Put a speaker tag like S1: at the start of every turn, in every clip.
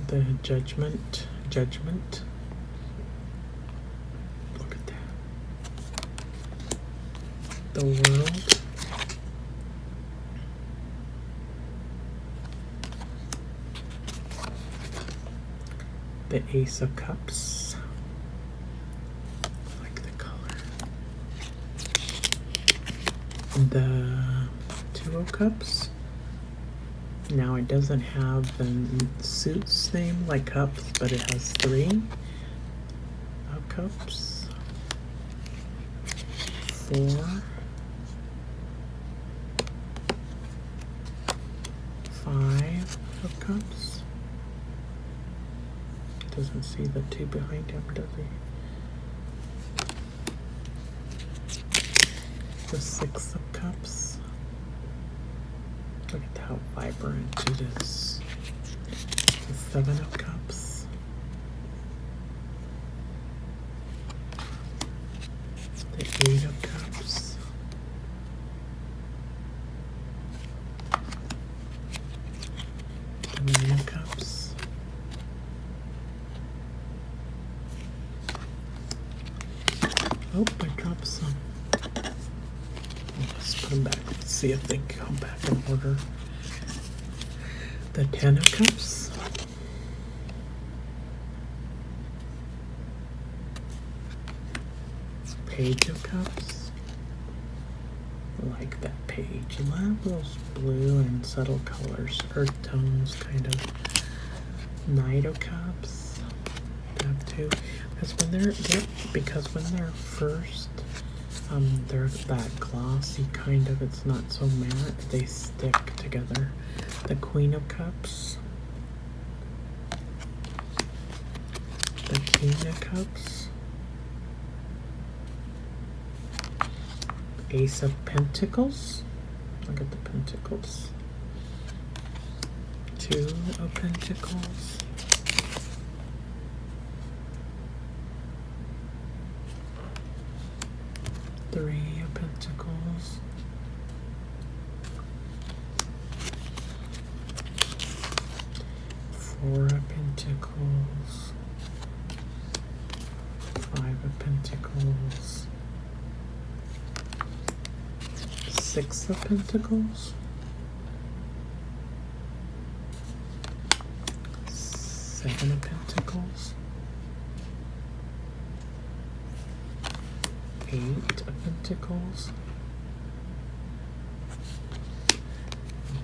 S1: The Judgment. Look at that. The World. The Ace of Cups. I like the color. The Two of Cups. Now it doesn't have the suit's name like cups, but it has 3 of cups. 4. 5 of cups. Doesn't see the 2 behind him, does he? The 6 of cups. Look at how vibrant it is. The 7 of cups. The 8 of cups. The 9 of cups. Oh, I dropped some. Let's put them back. Let's see if they come back in order. The 10 of cups. Page of cups. I like that page. A lot of those blue and subtle colors, earth tones, kind of. Knight of cups. Have 2. Because when they're first, they're that glossy kind of. It's not so matte. They stick together. The Queen of Cups. The King of Cups. Ace of Pentacles. Look at the pentacles. 2 of Pentacles. 3 of Pentacles. 4 of Pentacles. 5 of Pentacles. 6 of Pentacles. 7 of Pentacles. 8 of Pentacles.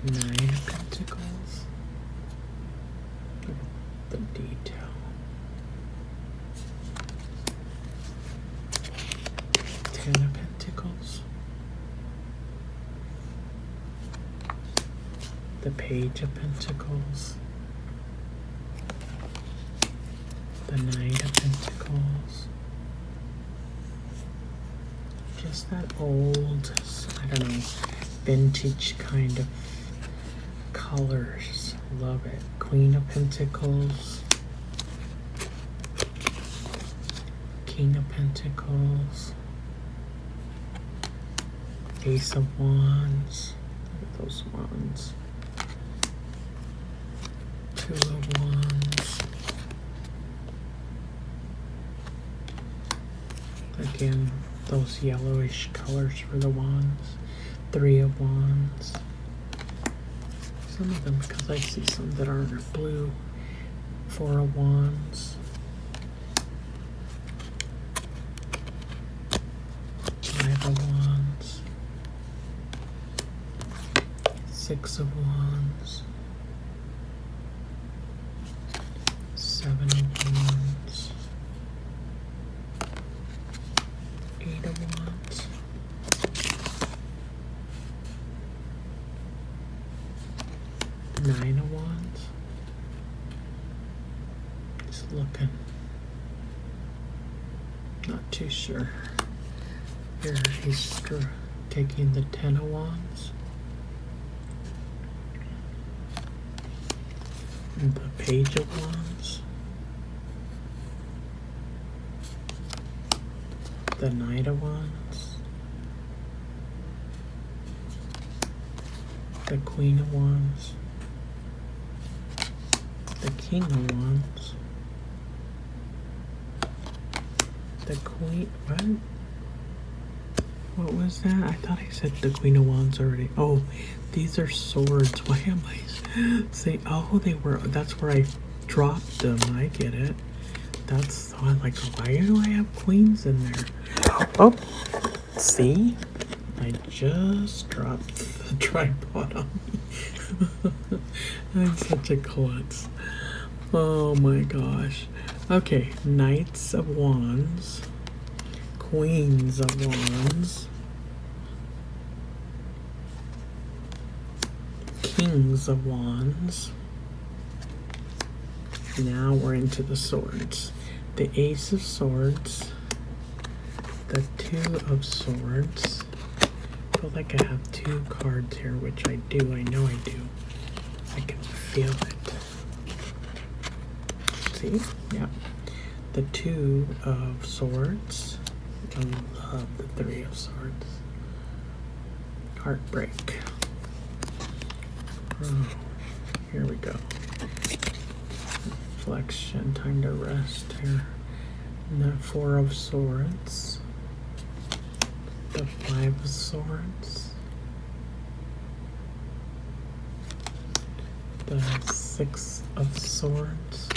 S1: 9 of Pentacles. Look at the detail. 10 of Pentacles. The Page of Pentacles. The Knight of Pentacles. Just that old, I don't know, vintage kind of colors. Love it. Queen of Pentacles. King of Pentacles. Ace of Wands. Look at those wands. 2 of Wands. Again, those yellowish colors for the wands. 3 of Wands. Some of them, because I see some that aren't blue. 4 of Wands. 5 of Wands. 6 of Wands. 7 of Wands. 8 of Wands. 9 of Wands. Just looking. Not too sure. Here he's taking the 10 of Wands. And the Page of Wands. The Knight of Wands. The Queen of Wands. the King of Wands, the Queen, what was that? I thought I said the Queen of Wands already. Oh, these are swords. Why am I saying, oh, that's where I dropped them. I get it. That's, oh, I'm like, why do I have queens in there? Oh, see? I just dropped the tripod on me. I'm such a klutz. Oh my gosh. Okay, Knights of Wands, Queens of Wands, Kings of Wands. Now we're into the swords. The Ace of Swords, the Two of Swords. I feel like I have two cards here, which I do. I know I do. I can feel it. See? Yeah. The Two of Swords. I love the Three of Swords. Heartbreak. Oh, here we go. Reflection, time to rest here. And the Four of Swords. The Five of Swords. The Six of Swords.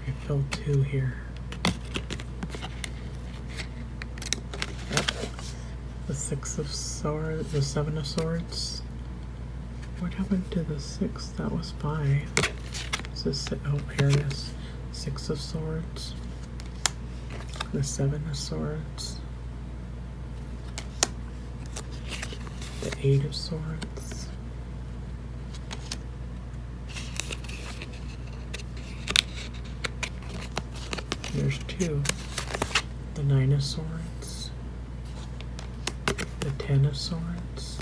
S1: I feel two here. The Six of Swords, the Seven of Swords. What happened to the six? That was five. Is this, oh, here it is. Six of Swords. The Seven of Swords. The Eight of Swords. There's two. The Nine of Swords. The Ten of Swords.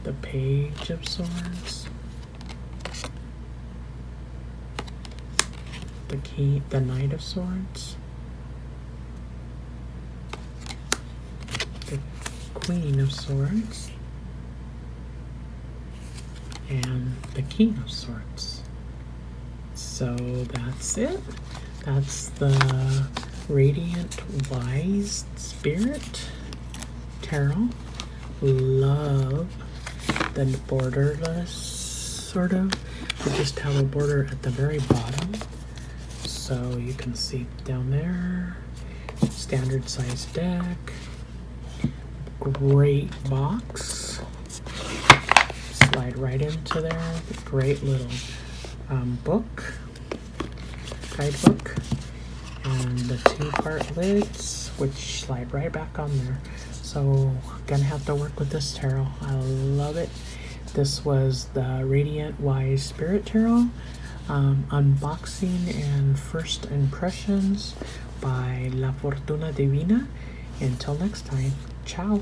S1: The Page of Swords. The Knight of Swords. The Queen of Swords. And the King of Swords. So that's it. That's the Radiant Wise Spirit Tarot. Love the borderless, sort of. We just have a border at the very bottom. So you can see down there. Standard size deck. Great box. Slide right into there. Great little book. Guidebook. And the two-part lids, which slide right back on there. So gonna have to work with this tarot. I love it. This was the Radiant Wise Spirit Tarot unboxing and first impressions by La Fortuna Divina. Until next time, ciao.